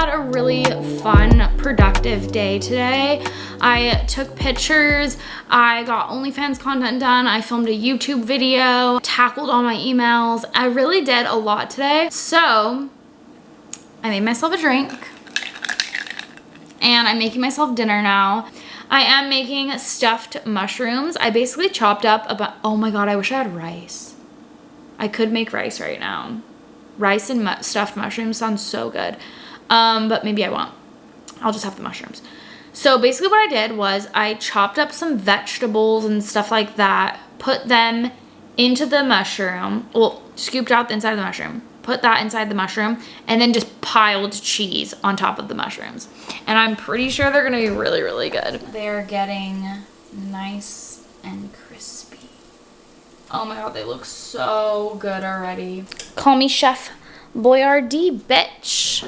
had a really fun, productive day today. I took pictures, I got OnlyFans content done, I filmed a YouTube video, tackled all my emails. I really did a lot today. So I made myself a drink and I'm making myself dinner now. I am making stuffed mushrooms. I basically chopped up about, oh my God, I wish I had rice. I could make rice right now. Rice and stuffed mushrooms sounds so good. But maybe I won't. I'll just have the mushrooms. So basically what I did was I chopped up some vegetables and stuff like that, put them into the mushroom, well, scooped out the inside of the mushroom, put that inside the mushroom, and then just piled cheese on top of the mushrooms. And I'm pretty sure they're gonna be really, really good. They're getting nice and crispy. Oh my God, they look so good already. Call me Chef Boyardee, bitch.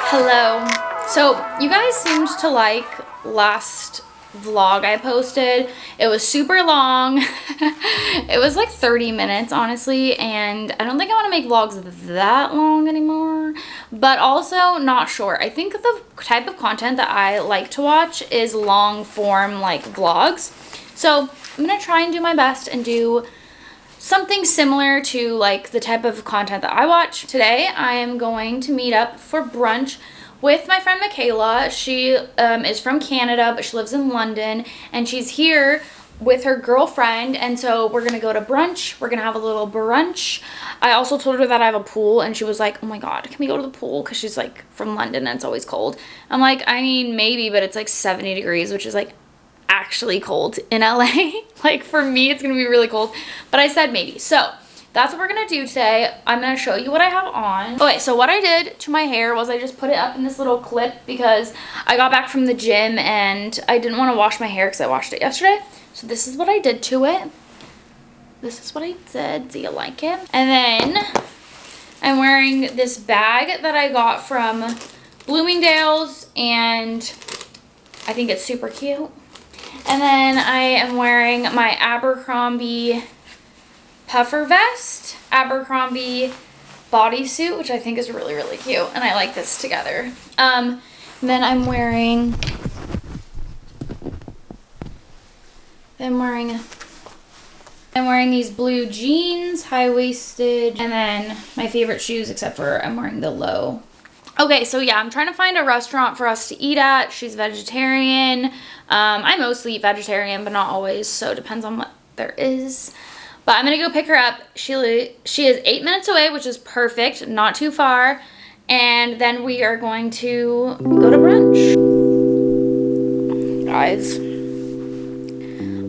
Hello. So you guys seemed to like last vlog I posted. It was super long. It was like 30 minutes, honestly, and I don't think I want to make vlogs that long anymore, but also not sure. I think the type of content that I like to watch is long form, like vlogs. So I'm gonna try and do my best and do something similar to like the type of content that I watch. Today I am going to meet up for brunch with my friend Michaela. She is from Canada, but she lives in London, and she's here with her girlfriend, and so we're gonna go to brunch. We're gonna have a little brunch. I also told her that I have a pool, and she was like, oh my God, can we go to the pool? Because she's like from London and it's always cold. I'm like, I mean, maybe, but it's like 70 degrees, which is like actually cold in LA. Like for me, it's gonna be really cold, but I said maybe. So that's what we're gonna do today. I'm gonna show you what I have on. Okay, so what I did to my hair was I just put it up in this little clip because I got back from the gym and I didn't want to wash my hair because I washed it yesterday. So this is what I did to it. This is what I did. Do you like it? And then I'm wearing this bag that I got from Bloomingdale's, and I think it's super cute. And then I am wearing my Abercrombie puffer vest, Abercrombie bodysuit, which I think is really, really cute. And I like this together. Then I'm wearing these blue jeans, high-waisted, and then my favorite shoes, except for I'm wearing the low. Okay, so yeah, I'm trying to find a restaurant for us to eat at. She's vegetarian. I mostly eat vegetarian, but not always, so it depends on what there is. But I'm gonna go pick her up. She is 8 minutes away, which is perfect, not too far. And then we are going to go to brunch. Guys,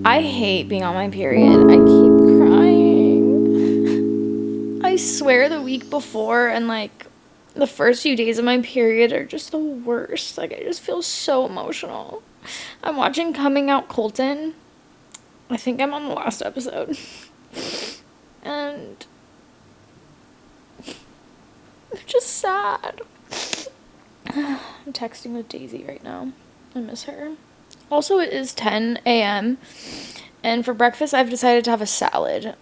I hate being on my period. I keep crying. I swear the week before and like the first few days of my period are just the worst. Like I just feel so emotional. I'm watching Coming Out Colton. I think I'm on the last episode. And I'm just sad. I'm texting with Daisy right now. I miss her. Also, it is 10 a.m. and for breakfast I've decided to have a salad.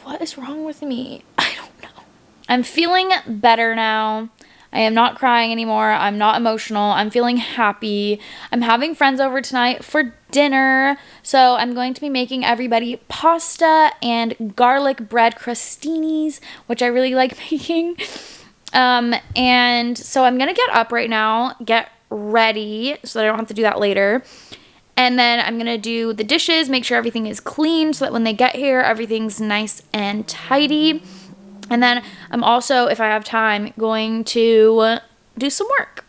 What is wrong with me? I don't know. I'm feeling better now. I am not crying anymore. I'm not emotional. I'm feeling happy. I'm having friends over tonight for dinner. So I'm going to be making everybody pasta and garlic bread crostinis, which I really like making. And so I'm going to get up right now, get ready so that I don't have to do that later. And then I'm going to do the dishes, make sure everything is clean so that when they get here, everything's nice and tidy. And then I'm also, if I have time, going to do some work.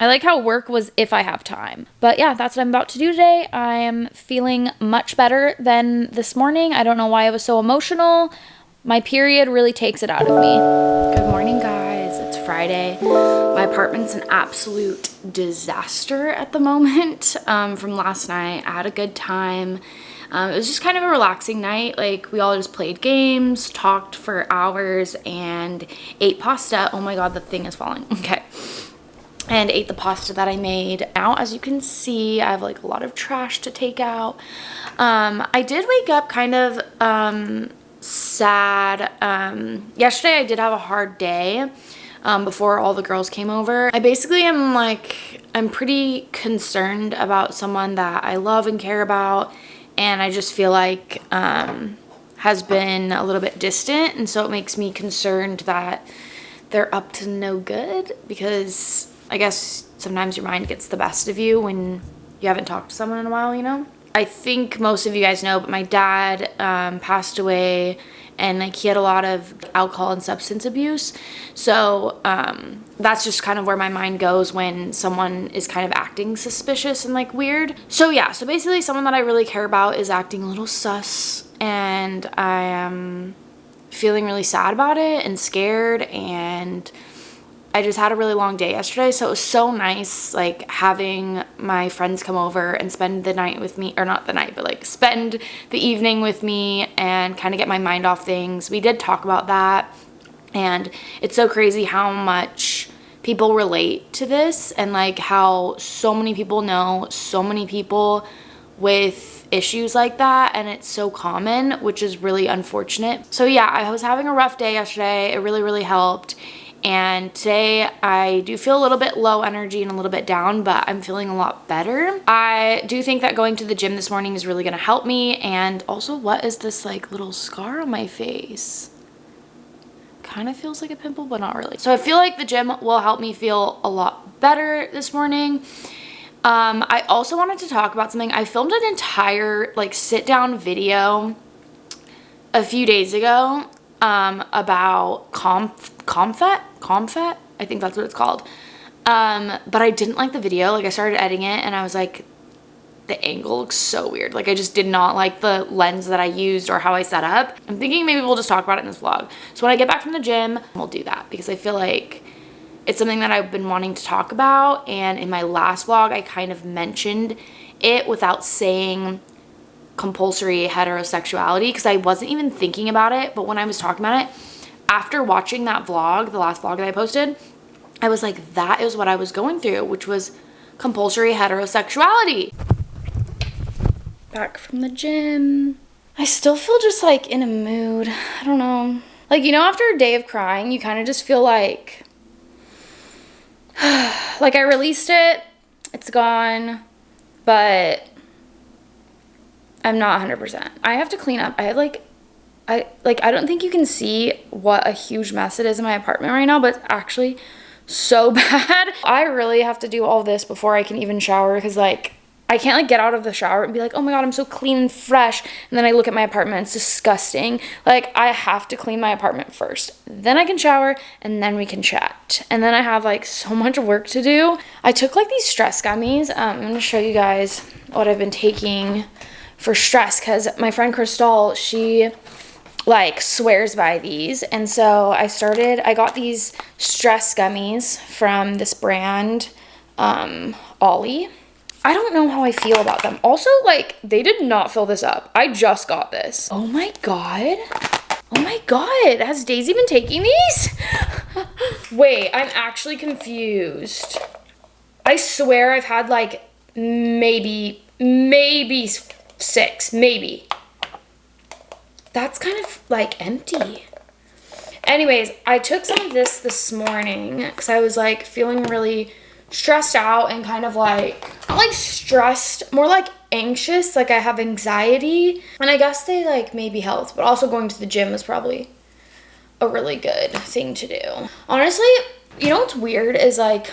I like how work was if I have time. But yeah, that's what I'm about to do today. I am feeling much better than this morning. I don't know why I was so emotional. My period really takes it out of me. Good morning, guys. It's Friday. My apartment's an absolute disaster at the moment. From last night, I had a good time. It was just kind of a relaxing night. Like, we all just played games, talked for hours, and ate pasta. Oh my God, the thing is falling. Okay. And ate the pasta that I made. Now, as you can see, I have like a lot of trash to take out. I did wake up kind of sad. Yesterday I did have a hard day before all the girls came over. I basically am like, I'm pretty concerned about someone that I love and care about, and I just feel like has been a little bit distant, and so it makes me concerned that they're up to no good, because I guess sometimes your mind gets the best of you when you haven't talked to someone in a while, you know? I think most of you guys know, but my dad passed away, and like he had a lot of alcohol and substance abuse. So that's just kind of where my mind goes when someone is kind of acting suspicious and like weird. So yeah, so basically someone that I really care about is acting a little sus, and I am feeling really sad about it and scared, and I just had a really long day yesterday, so it was so nice like having my friends come over and spend the night with me, or not the night, but like spend the evening with me and kind of get my mind off things. We did talk about that, and it's so crazy how much people relate to this, and like how so many people know so many people with issues like that, and it's so common, which is really unfortunate. So yeah, I was having a rough day yesterday. It really helped. And today I do feel a little bit low energy and a little bit down, but I'm feeling a lot better. I do think that going to the gym this morning is really gonna help me. And also, what is this like little scar on my face? Kind of feels like a pimple, but not really. So I feel like the gym will help me feel a lot better this morning. I also wanted to talk about something. I filmed an entire like sit down video a few days ago about Comphet, I think that's what it's called. But I didn't like the video. Like I started editing it and I was like, the angle looks so weird. Like I just did not like the lens that I used or how I set up. I'm thinking maybe we'll just talk about it in this vlog. So when I get back from the gym, we'll do that, because I feel like it's something that I've been wanting to talk about. And in my last vlog, I kind of mentioned it without saying compulsory heterosexuality, because I wasn't even thinking about it. But when I was talking about it, after watching that vlog, the last vlog that I posted, I was like, that is what I was going through, which was compulsory heterosexuality. Back from the gym. I still feel just like in a mood. I don't know. Like, you know, after a day of crying, you kind of just feel like, like I released it, it's gone, but I'm not 100%. I have to clean up. I don't think you can see what a huge mess it is in my apartment right now, but it's actually so bad. I really have to do all this before I can even shower, because like I can't like get out of the shower and be like, oh my god, I'm so clean and fresh, and then I look at my apartment, it's disgusting. Like I have to clean my apartment first, then I can shower, and then we can chat. And then I have like so much work to do. I took like these stress gummies. I'm gonna show you guys what I've been taking for stress, because my friend Crystal, she like swears by these, and so I got these stress gummies from this brand, Ollie. I don't know how I feel about them. Also, like, they did not fill this up. I just got this. Oh my god. Oh my god. Has Daisy been taking these? Wait, I'm actually confused. I swear I've had like maybe 6, maybe. That's kind of like empty. Anyways, I took some of this morning because I was like feeling really stressed out and kind of like, not like stressed, more like anxious, like I have anxiety. And I guess they like maybe helped, but also going to the gym was probably a really good thing to do. Honestly, you know what's weird is like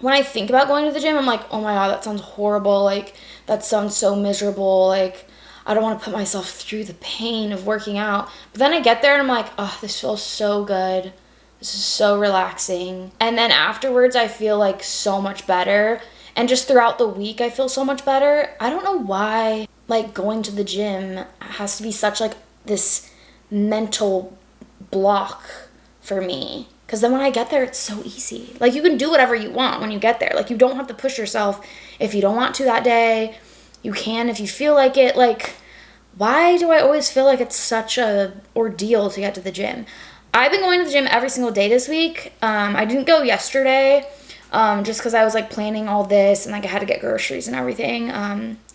when I think about going to the gym, I'm like, oh my god, that sounds horrible. Like that sounds so miserable. Like I don't want to put myself through the pain of working out. But then I get there and I'm like, oh, this feels so good. This is so relaxing. And then afterwards, I feel like so much better. And just throughout the week, I feel so much better. I don't know why, like, going to the gym has to be such, like, this mental block for me. Because then when I get there, it's so easy. Like, you can do whatever you want when you get there. Like, you don't have to push yourself if you don't want to that day. You can if you feel like it. Like, why do I always feel like it's such a ordeal to get to the gym? I've been going to the gym every single day this week. I didn't go yesterday just because I was like planning all this and like I had to get groceries and everything.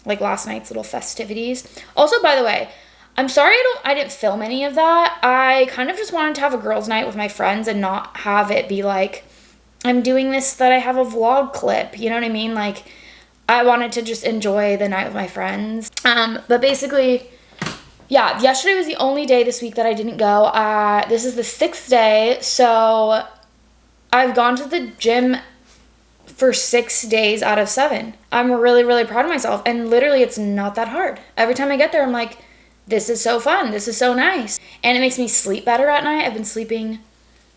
Like last night's little festivities. Also, by the way, I'm sorry I didn't film any of that. I kind of just wanted to have a girls' night with my friends and not have it be like, I'm doing this that I have a vlog clip. You know what I mean? Like, I wanted to just enjoy the night with my friends. But basically, yeah, yesterday was the only day this week that I didn't go. This is the 6th day, so I've gone to the gym for 6 days out of 7. I'm really, really proud of myself. And literally, it's not that hard. Every time I get there, I'm like, this is so fun. This is so nice. And it makes me sleep better at night. I've been sleeping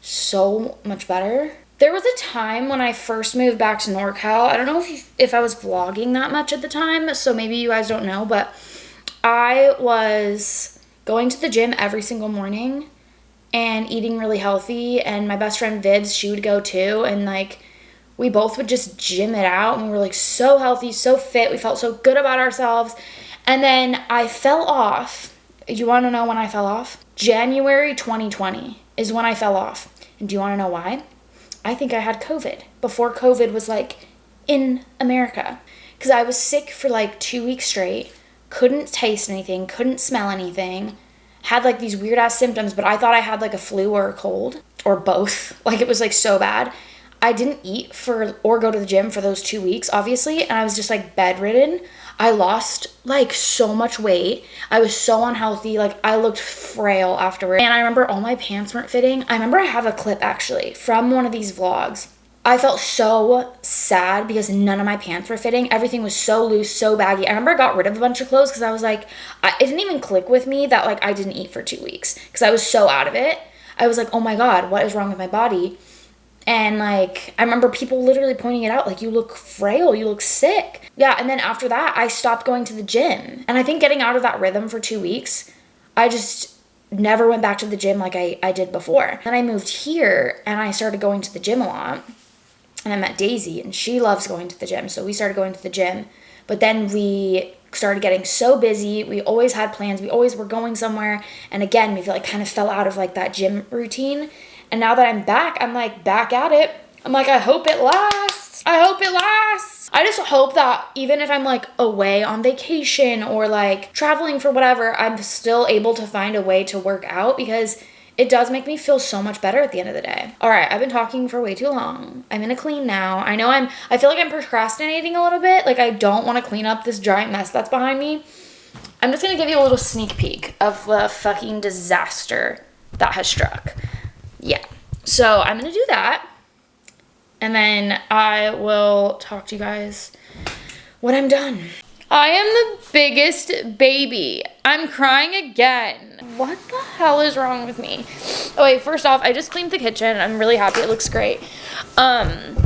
so much better. There was a time when I first moved back to NorCal. I don't know if I was vlogging that much at the time, so maybe you guys don't know, but I was going to the gym every single morning and eating really healthy, and my best friend Vids, she would go too, and like we both would just gym it out, and we were like so healthy, so fit. We felt so good about ourselves. And then I fell off. You want to know when I fell off? January 2020 is when I fell off. And do you want to know why? I think I had COVID before COVID was like in America, because I was sick for like 2 weeks straight, couldn't taste anything, couldn't smell anything, had like these weird ass symptoms, but I thought I had like a flu or a cold or both. Like it was like so bad. I didn't eat or go to the gym for those 2 weeks, obviously, and I was just like bedridden. I lost like so much weight. I was so unhealthy. Like I looked frail afterward. And I remember all my pants weren't fitting. I remember I have a clip actually from one of these vlogs. I felt so sad because none of my pants were fitting. Everything was so loose, so baggy. I remember I got rid of a bunch of clothes because I was like, it didn't even click with me that like I didn't eat for 2 weeks because I was so out of it. I was like, oh my God, what is wrong with my body? And like, I remember people literally pointing it out, like, you look frail, you look sick. Yeah, and then after that, I stopped going to the gym. And I think getting out of that rhythm for 2 weeks, I just never went back to the gym like I did before. Then I moved here and I started going to the gym a lot. And I met Daisy and she loves going to the gym. So we started going to the gym. But then we started getting so busy. We always had plans. We always were going somewhere. And again, we like kind of fell out of like that gym routine. And now that I'm back, I'm like back at it. I'm like, I hope it lasts. I hope it lasts. I just hope that even if I'm like away on vacation or like traveling for whatever, I'm still able to find a way to work out because it does make me feel so much better at the end of the day. All right, I've been talking for way too long. I'm gonna clean now. I know I feel like I'm procrastinating a little bit. Like I don't want to clean up this giant mess that's behind me. I'm just gonna give you a little sneak peek of the fucking disaster that has struck. Yeah, so I'm gonna do that, and then I will talk to you guys when I'm done. I am the biggest baby. I'm crying again. What the hell is wrong with me? Oh wait, first off, I just cleaned the kitchen. I'm really happy. It looks great. But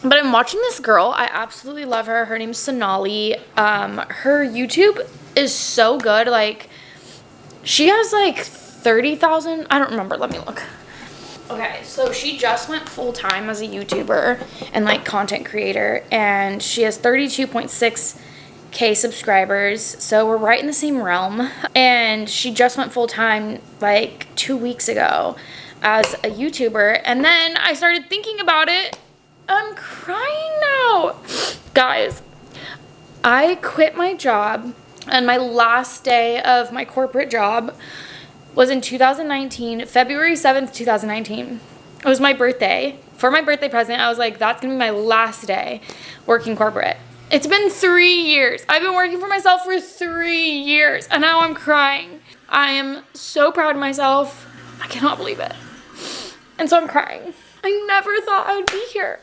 I'm watching this girl. I absolutely love her. Her name's Sonali. Her YouTube is so good. Like, she has like 30,000. I don't remember. Let me look. Okay, so she just went full-time as a YouTuber and like content creator, and she has 32.6K subscribers, so we're right in the same realm. And she just went full-time like 2 weeks ago as a YouTuber, and then I started thinking about it. I'm crying now. Guys, I quit my job, and my last day of my corporate job was in 2019, February 7th, 2019. It was my birthday. For my birthday present, I was like, that's gonna be my last day working corporate. It's been 3 years. I've been working for myself for 3 years, and now I'm crying. I am so proud of myself. I cannot believe it. And so I'm crying. I never thought I would be here.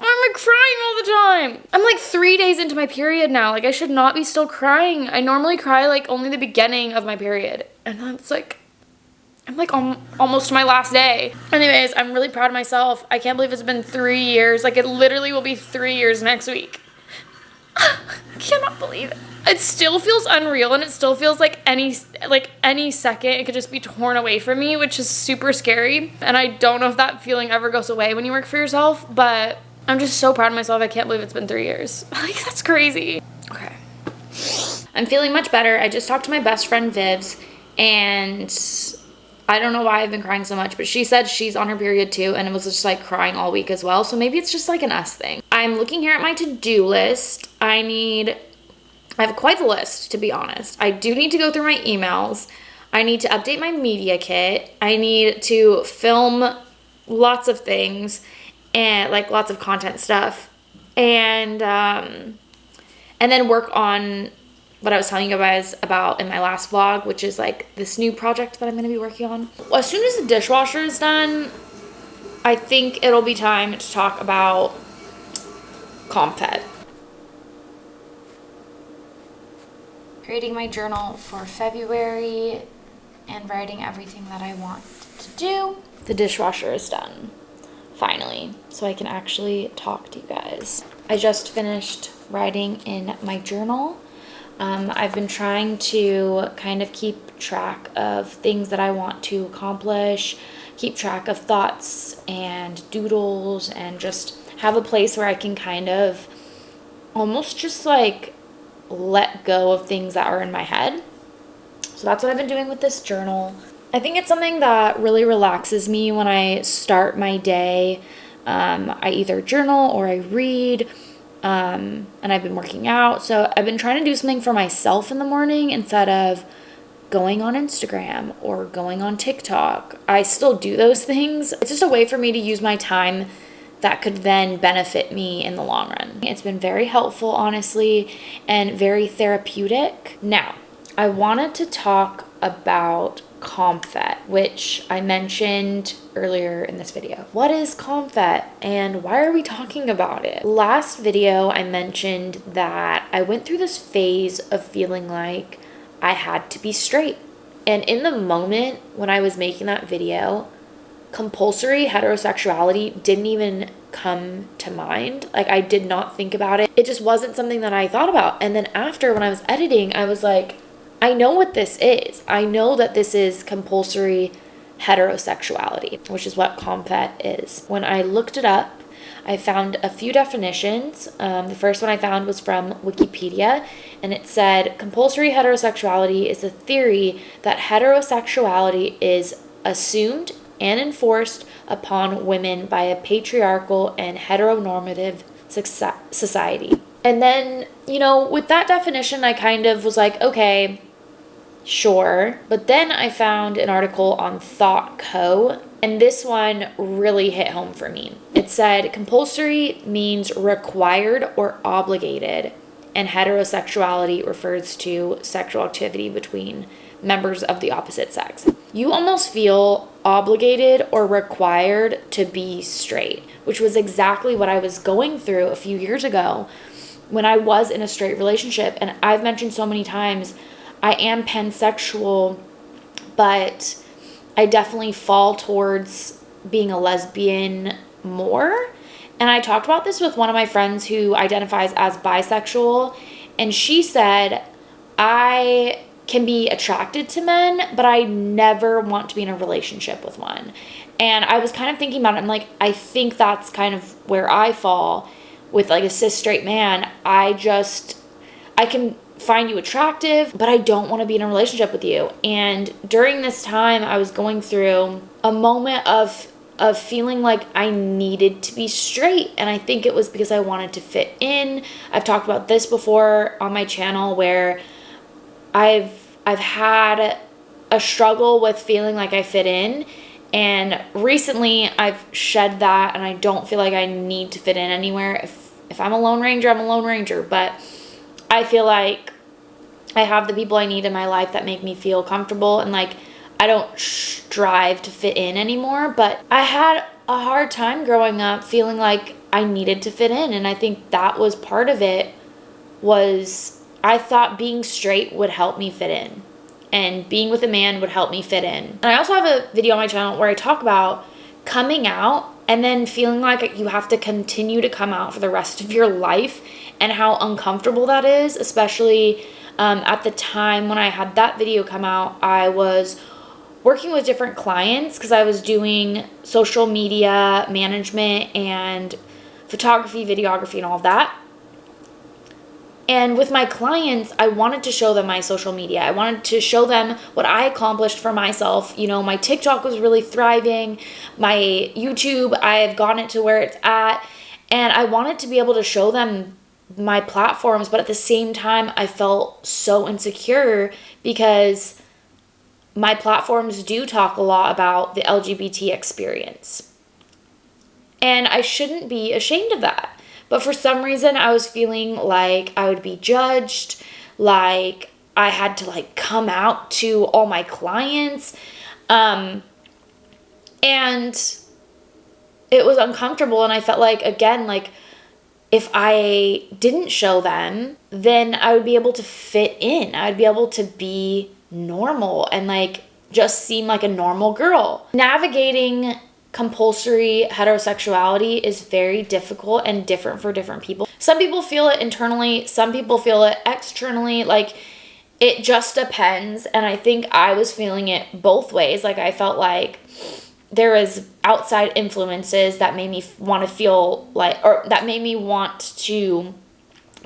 I'm like crying all the time. I'm like 3 days into my period now. Like I should not be still crying. I normally cry like only the beginning of my period. And that's like, I'm like almost to my last day. Anyways, I'm really proud of myself. I can't believe it's been 3 years. Like it literally will be 3 years next week. I cannot believe it. It still feels unreal, and it still feels like any second it could just be torn away from me, which is super scary. And I don't know if that feeling ever goes away when you work for yourself, but I'm just so proud of myself. I can't believe it's been 3 years. Like, that's crazy. Okay. I'm feeling much better. I just talked to my best friend, Vivs, and I don't know why I've been crying so much, but she said she's on her period too, and it was just like crying all week as well. So maybe it's just like an us thing. I'm looking here at my to-do list. I need I have quite the list, to be honest. I do need to go through my emails. I need to update my media kit. I need to film lots of things and like lots of content stuff. And then work on what I was telling you guys about in my last vlog, which is like this new project that I'm going to be working on. As soon as the dishwasher is done, I think it'll be time to talk about Comphet. Creating my journal for February and writing everything that I want to do. The dishwasher is done, finally, so I can actually talk to you guys. I just finished writing in my journal. I've been trying to kind of keep track of things that I want to accomplish, keep track of thoughts and doodles, and just have a place where I can kind of almost just like let go of things that are in my head. So that's what I've been doing with this journal. I think it's something that really relaxes me when I start my day. I either journal or I read, and I've been working out. So I've been trying to do something for myself in the morning instead of going on Instagram or going on TikTok. I still do those things. It's just a way for me to use my time that could then benefit me in the long run. It's been very helpful, honestly, and very therapeutic. Now, I wanted to talk about Comphet, which I mentioned earlier in this video. What is Comphet and why are we talking about it? Last video, I mentioned that I went through this phase of feeling like I had to be straight. And in the moment when I was making that video, compulsory heterosexuality didn't even come to mind. Like, I did not think about it. It just wasn't something that I thought about. And then after, when I was editing, I was like, I know what this is. I know that this is compulsory heterosexuality, which is what Comphet is. When I looked it up, I found a few definitions. The first one I found was from Wikipedia, and it said, compulsory heterosexuality is a theory that heterosexuality is assumed and enforced upon women by a patriarchal and heteronormative society. And then, with that definition, I kind of was like, okay, sure. But then I found an article on ThoughtCo, and this one really hit home for me. It said, compulsory means required or obligated, and heterosexuality refers to sexual activity between members of the opposite sex. You almost feel obligated or required to be straight, which was exactly what I was going through a few years ago when I was in a straight relationship. And I've mentioned so many times, I am pansexual, but I definitely fall towards being a lesbian more. And I talked about this with one of my friends who identifies as bisexual, and she said, I can be attracted to men, but I never want to be in a relationship with one. And I was kind of thinking about it. I'm like, I think that's kind of where I fall with like a cis straight man. I can find you attractive, but I don't want to be in a relationship with you. And during this time, I was going through a moment of feeling like I needed to be straight. And I think it was because I wanted to fit in. I've talked about this before on my channel where I've had a struggle with feeling like I fit in, and recently I've shed that, and I don't feel like I need to fit in anywhere. If I'm a Lone Ranger, I'm a Lone Ranger, but I feel like I have the people I need in my life that make me feel comfortable, and like I don't strive to fit in anymore. But I had a hard time growing up feeling like I needed to fit in, and I think that was part of it. Was I thought being straight would help me fit in, and being with a man would help me fit in. And I also have a video on my channel where I talk about coming out and then feeling like you have to continue to come out for the rest of your life, and how uncomfortable that is, especially at the time when I had that video come out. I was working with different clients because I was doing social media management and photography, videography, and all of that. And with my clients, I wanted to show them my social media. I wanted to show them what I accomplished for myself. My TikTok was really thriving. My YouTube, I've gotten it to where it's at. And I wanted to be able to show them my platforms, but at the same time, I felt so insecure because my platforms do talk a lot about the LGBT experience. And I shouldn't be ashamed of that. But for some reason, I was feeling like I would be judged, like I had to like come out to all my clients. And it was uncomfortable. And I felt like, again, like if I didn't show them, then I would be able to fit in. I would be able to be normal and like just seem like a normal girl. Navigating compulsory heterosexuality is very difficult and different for different people. Some people feel it internally, some people feel it externally. Like, it just depends. And I think I was feeling it both ways. Like, I felt like there was outside influences that made me want to feel like, or that made me want to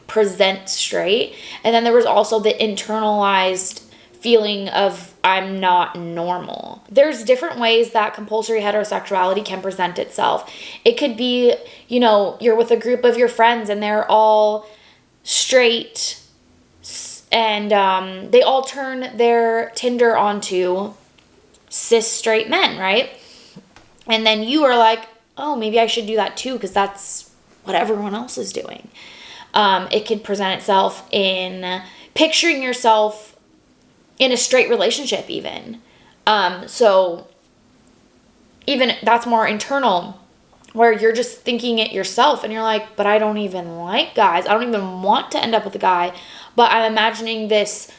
present straight. And then there was also the internalized feeling of I'm not normal. There's different ways that compulsory heterosexuality can present itself. It could be, you know, you're with a group of your friends and they're all straight and they all turn their Tinder onto cis straight men, right? And then you are like, oh, maybe I should do that too because that's what everyone else is doing. It could present itself in picturing yourself in a straight relationship even. So even that's more internal, where you're just thinking it yourself and you're like, but I don't even like guys. I don't even want to end up with a guy, but I'm imagining this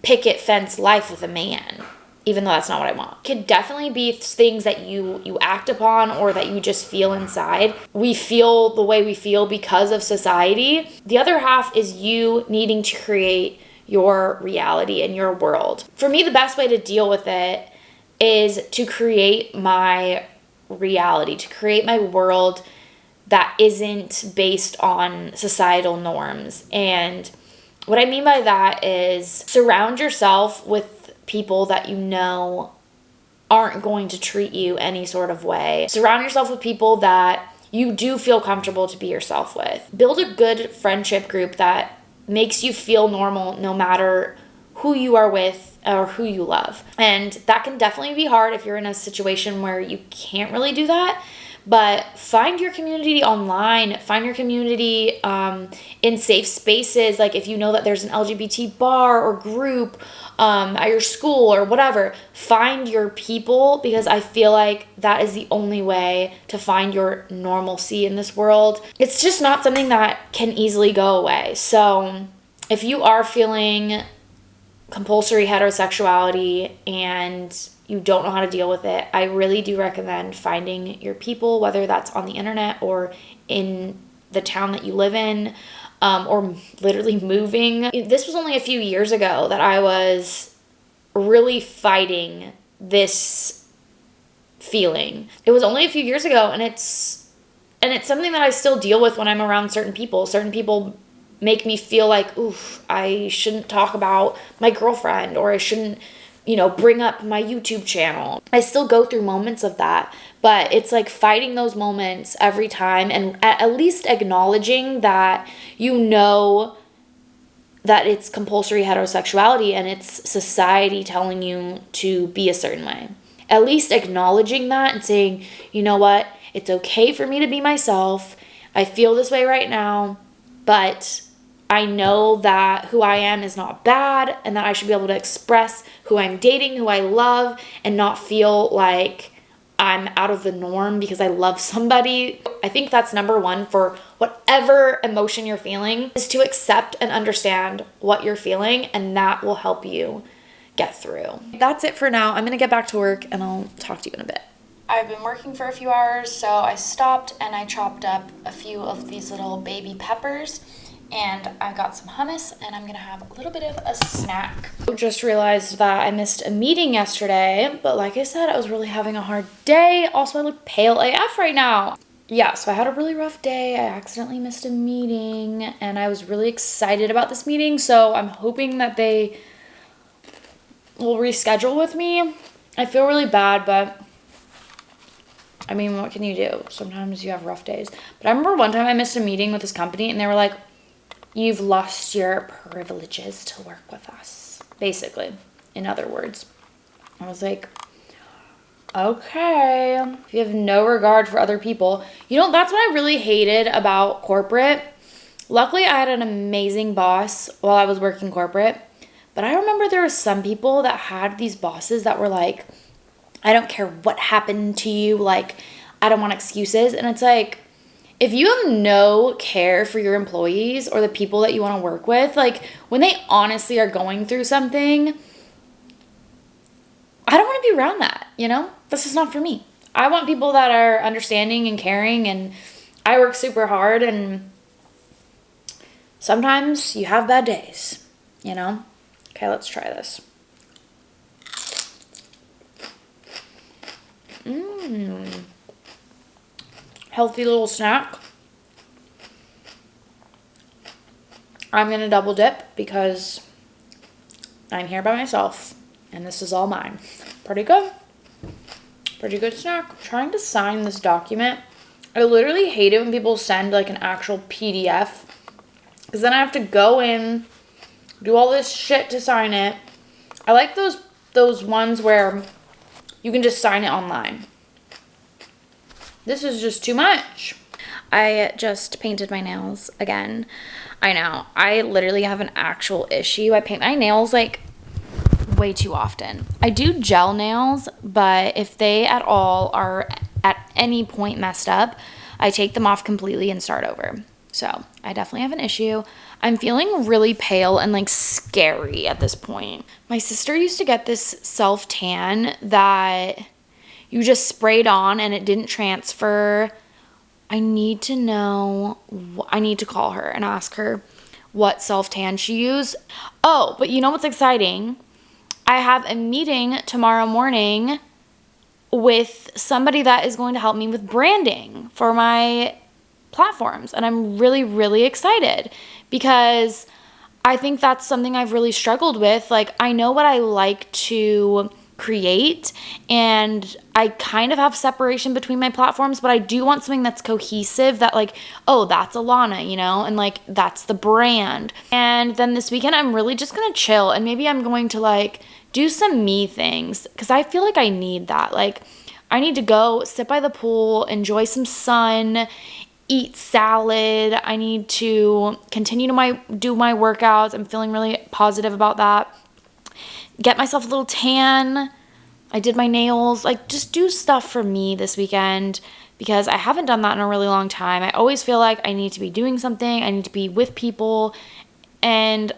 picket fence life with a man, even though that's not what I want. Could definitely be things that you act upon or that you just feel inside. We feel the way we feel because of society. The other half is you needing to create your reality and your world. For me, the best way to deal with it is to create my reality, to create my world that isn't based on societal norms. And what I mean by that is surround yourself with people that you know aren't going to treat you any sort of way. Surround yourself with people that you do feel comfortable to be yourself with. Build a good friendship group that makes you feel normal no matter who you are with or who you love. And that can definitely be hard if you're in a situation where you can't really do that. But find your community online, find your community in safe spaces. Like if you know that there's an LGBT bar or group at your school or whatever, find your people, because I feel like that is the only way to find your normalcy in this world. It's just not something that can easily go away. So if you are feeling compulsory heterosexuality and you don't know how to deal with it, I really do recommend finding your people, whether that's on the internet or in the town that you live in, or literally moving. This was only a few years ago that I was really fighting this feeling. It was only a few years ago, and it's something that I still deal with when I'm around certain people. Certain people make me feel like, oof, I shouldn't talk about my girlfriend, or I shouldn't, bring up my YouTube channel. I still go through moments of that, but it's like fighting those moments every time and at least acknowledging that that it's compulsory heterosexuality and it's society telling you to be a certain way. At least acknowledging that and saying, you know what, it's okay for me to be myself. I feel this way right now, but I know that who I am is not bad and that I should be able to express who I'm dating, who I love, and not feel like I'm out of the norm because I love somebody. I think that's number one for whatever emotion you're feeling, is to accept and understand what you're feeling, and that will help you get through. That's it for now. I'm going to get back to work and I'll talk to you in a bit. I've been working for a few hours, so I stopped and I chopped up a few of these little baby peppers. And I got some hummus, and I'm gonna have a little bit of a snack. Just realized that I missed a meeting yesterday, but like I said, I was really having a hard day. Also, I look pale AF right now. Yeah, so I had a really rough day. I accidentally missed a meeting, and I was really excited about this meeting, so I'm hoping that they will reschedule with me. I feel really bad, but I mean, what can you do? Sometimes you have rough days. But I remember one time I missed a meeting with this company, and they were like, you've lost your privileges to work with us, basically, in other words. I was like, okay, if you have no regard for other people. You know, that's what I really hated about corporate. Luckily, I had an amazing boss while I was working corporate, but I remember there were some people that had these bosses that were like, I don't care what happened to you, like, I don't want excuses. And it's like, if you have no care for your employees or the people that you want to work with, like, when they honestly are going through something, I don't want to be around that, you know? This is not for me. I want people that are understanding and caring, and I work super hard, and sometimes you have bad days, you know? Okay, let's try this. Healthy little snack. I'm going to double dip because I'm here by myself and this is all mine. Pretty good. Pretty good snack. I'm trying to sign this document. I literally hate it when people send like an actual PDF because then I have to go in, do all this shit to sign it. I like those ones where you can just sign it online. This is just too much. I just painted my nails again. I know. I literally have an actual issue. I paint my nails like way too often. I do gel nails, but if they at all are at any point messed up, I take them off completely and start over. So I definitely have an issue. I'm feeling really pale and like scary at this point. My sister used to get this self-tan that you just sprayed on and it didn't transfer. I need to know, I need to call her and ask her what self-tan she used. Oh, but you know what's exciting? I have a meeting tomorrow morning with somebody that is going to help me with branding for my platforms. And I'm really, really excited because I think that's something I've really struggled with. Like, I know what I like to create and I kind of have separation between my platforms, but I do want something that's cohesive, that like, oh, that's Alanah, you know, and like that's the brand. And then this weekend I'm really just gonna chill and maybe I'm going to like do some me things because I feel like I need that. Like, I need to go sit by the pool, enjoy some sun, eat salad. I need to continue to do my workouts. I'm feeling really positive about that. Get myself a little tan. I did my nails. Like, just do stuff for me this weekend because I haven't done that in a really long time. I always feel like I need to be doing something. I need to be with people. And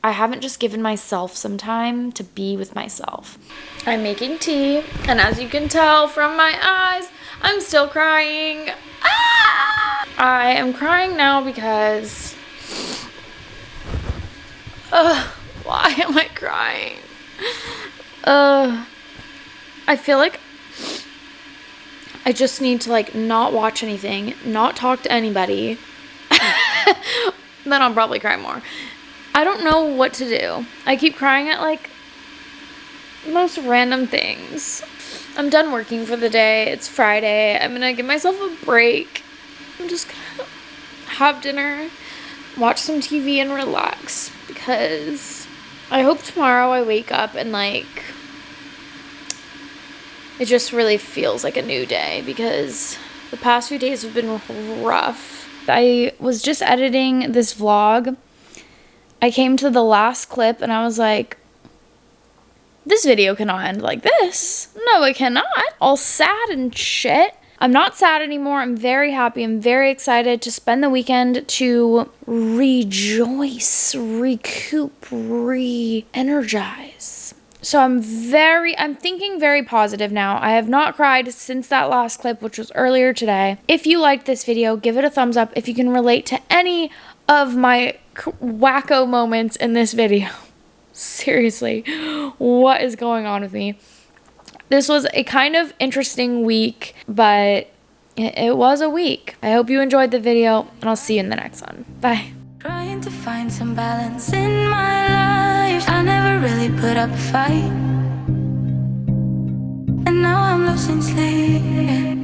I haven't just given myself some time to be with myself. I'm making tea. And as you can tell from my eyes, I'm still crying. Ah! I am crying now because... why am I crying? I feel like I just need to like not watch anything, not talk to anybody. Then I'll probably cry more. I don't know what to do. I keep crying at like most random things. I'm done working for the day. It's Friday. I'm gonna give myself a break. I'm just gonna have dinner, watch some TV and relax because I hope tomorrow I wake up and like it just really feels like a new day because the past few days have been rough. I was just editing this vlog. I came to the last clip and I was like, this video cannot end like this. No, it cannot. All sad and shit. I'm not sad anymore. I'm very happy. I'm very excited to spend the weekend to rejoice, recoup, re-energize. So I'm thinking very positive now. I have not cried since that last clip, which was earlier today. If you liked this video, give it a thumbs up. If you can relate to any of my wacko moments in this video. Seriously, what is going on with me? This was a kind of interesting week, but it was a week. I hope you enjoyed the video, and I'll see you in the next one. Bye. Trying to find some balance in my life. I never really put up a fight, and now I'm losing sleep.